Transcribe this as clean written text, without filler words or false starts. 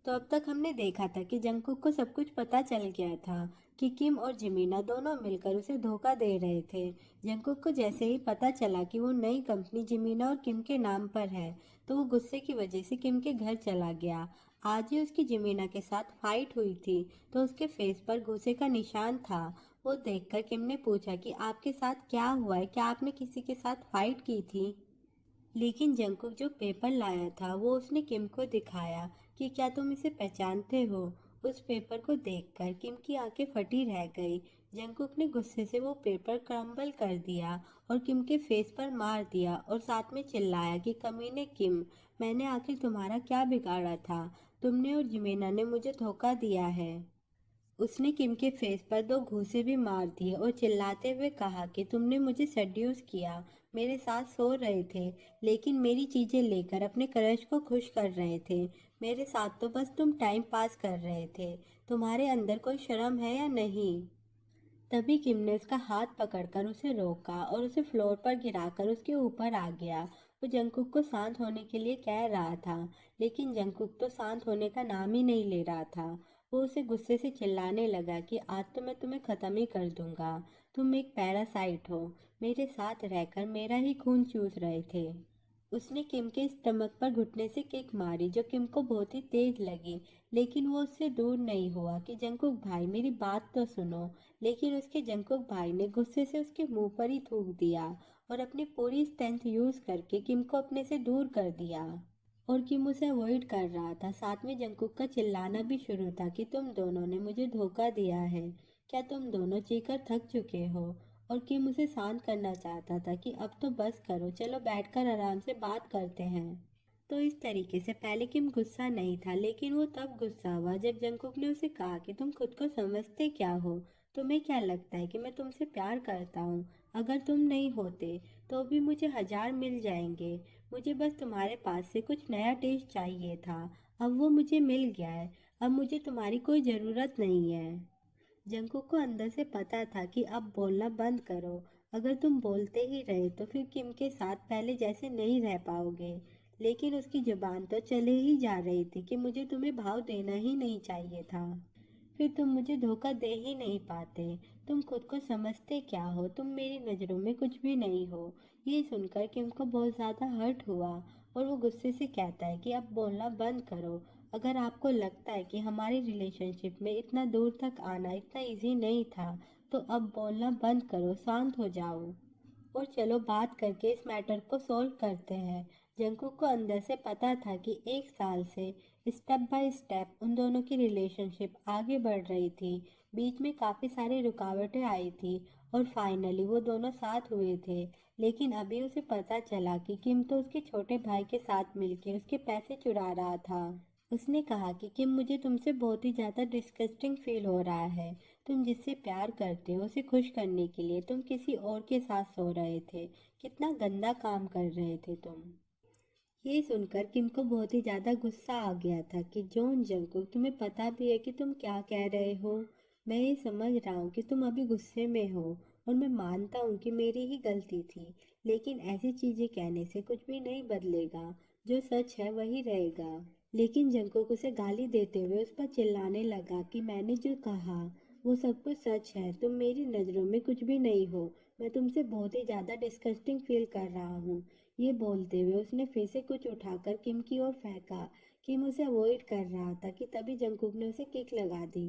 तो अब तक हमने देखा था कि जंगकुक को सब कुछ पता चल गया था कि किम और जिमीना दोनों मिलकर उसे धोखा दे रहे थे। जंगकुक को जैसे ही पता चला कि वो नई कंपनी जिमीना और किम के नाम पर है, तो वो गुस्से की वजह से किम के घर चला गया। आज ही उसकी जिमीना के साथ फाइट हुई थी, तो उसके फेस पर गुस्से का निशान था। वो देखकर किम ने पूछा कि आपके साथ क्या हुआ है, क्या आपने किसी के साथ फाइट की थी? लेकिन जंगकुक जो पेपर लाया था वो उसने किम को दिखाया कि क्या तुम इसे पहचानते हो। उस पेपर को देखकर किम की आंखें फटी रह गई। जंगकुक ने गुस्से से वो पेपर क्रम्बल कर दिया और किम के फेस पर मार दिया और साथ में चिल्लाया कि कमीने किम, मैंने आखिर तुम्हारा क्या बिगाड़ा था? तुमने और जिमेना ने मुझे धोखा दिया है। उसने किम के फेस पर दो घूंसे भी मार दिए और चिल्लाते हुए कहा कि तुमने मुझे सेड्यूस किया, मेरे साथ सो रहे थे, लेकिन मेरी चीजें लेकर अपने क्रश को खुश कर रहे थे। मेरे साथ तो बस तुम टाइम पास कर रहे थे। तुम्हारे अंदर कोई शर्म है या नहीं? तभी किम ने उसका हाथ पकड़कर उसे रोका और उसे फ्लोर पर गिराकर उसके ऊपर आ गया। वो जंगकुक को शांत होने के लिए कह रहा था, लेकिन जंगकुक तो शांत होने का नाम ही नहीं ले रहा था। वो उसे गुस्से से चिल्लाने लगा कि आज तो मैं तुम्हें खत्म ही कर दूंगा। तुम एक पैरासाइट हो, मेरे साथ रहकर मेरा ही खून चूस रहे थे। उसने किम के स्टमक पर घुटने से किक मारी जो किम को बहुत ही तेज लगी, लेकिन वो उससे दूर नहीं हुआ कि जंकुक भाई मेरी बात तो सुनो। लेकिन उसके जंकुक भाई ने गुस्से से उसके मुंह पर ही थूक दिया और अपनी पूरी स्ट्रेंथ यूज करके किम को अपने से दूर कर दिया। और किम उसे अवॉइड कर रहा था। साथ में जंकुक का चिल्लाना भी शुरू था कि तुम दोनों ने मुझे धोखा दिया है, क्या तुम दोनों चीखकर थक चुके हो? और किम उसे शांत करना चाहता था कि अब तो बस करो, चलो बैठकर आराम से बात करते हैं। तो इस तरीके से पहले किम गुस्सा नहीं था, लेकिन वो तब गुस्सा हुआ जब जंकुक ने उसे कहा कि तुम खुद को समझते क्या हो? तुम्हें क्या लगता है कि मैं तुमसे प्यार करता हूँ? अगर तुम नहीं होते तो भी मुझे हजार मिल जाएंगे। मुझे बस तुम्हारे पास से कुछ नया टेस्ट चाहिए था, अब वो मुझे मिल गया है। अब मुझे तुम्हारी कोई ज़रूरत नहीं है। जंकुक को अंदर से पता था कि अब बोलना बंद करो। अगर तुम बोलते ही रहे तो फिर किम के साथ पहले जैसे नहीं रह पाओगे। लेकिन उसकी जुबान तो चले ही जा रही थी कि मुझे तुम्हें भाव देना ही नहीं चाहिए था, फिर तुम मुझे धोखा दे ही नहीं पाते। तुम खुद को समझते क्या हो? तुम मेरी नज़रों में कुछ भी नहीं हो। ये सुनकर किम को बहुत ज़्यादा हर्ट हुआ और वो गुस्से से कहता है कि अब बोलना बंद करो। अगर आपको लगता है कि हमारी रिलेशनशिप में इतना दूर तक आना इतना इजी नहीं था, तो अब बोलना बंद करो, शांत हो जाओ और चलो बात करके इस मैटर को सॉल्व करते हैं। जंकुक को अंदर से पता था कि एक साल से स्टेप बाय स्टेप उन दोनों की रिलेशनशिप आगे बढ़ रही थी। बीच में काफ़ी सारी रुकावटें आई थी और फाइनली वो दोनों साथ हुए थे। लेकिन अभी उसे पता चला कि किम तो उसके छोटे भाई के साथ मिलकर उसके पैसे चुरा रहा था। उसने कहा कि किम मुझे तुमसे बहुत ही ज़्यादा डिस्गस्टिंग फील हो रहा है। तुम जिससे प्यार करते हो उसे खुश करने के लिए तुम किसी और के साथ सो रहे थे। कितना गंदा काम कर रहे थे तुम। ये सुनकर किम को बहुत ही ज्यादा गुस्सा आ गया था कि जॉन जंकुक, तुम्हें पता भी है कि तुम क्या कह रहे हो? मैं ये समझ रहा हूँ कि तुम अभी गुस्से में हो और मैं मानता हूँ कि मेरी ही गलती थी, लेकिन ऐसी चीजें कहने से कुछ भी नहीं बदलेगा। जो सच है वही रहेगा। लेकिन जंकुक उसे गाली देते हुए उस पर चिल्लाने लगा कि मैंने जो कहा वो सब कुछ सच है, तुम मेरी नज़रों में कुछ भी नहीं हो। मैं तुमसे बहुत ही ज़्यादा डिस्गस्टिंग फील कर रहा हूँ। ये बोलते हुए उसने फिर से कुछ उठाकर किम की ओर फेंका। किम उसे अवॉइड कर रहा था कि तभी जंकुक ने उसे किक लगा दी।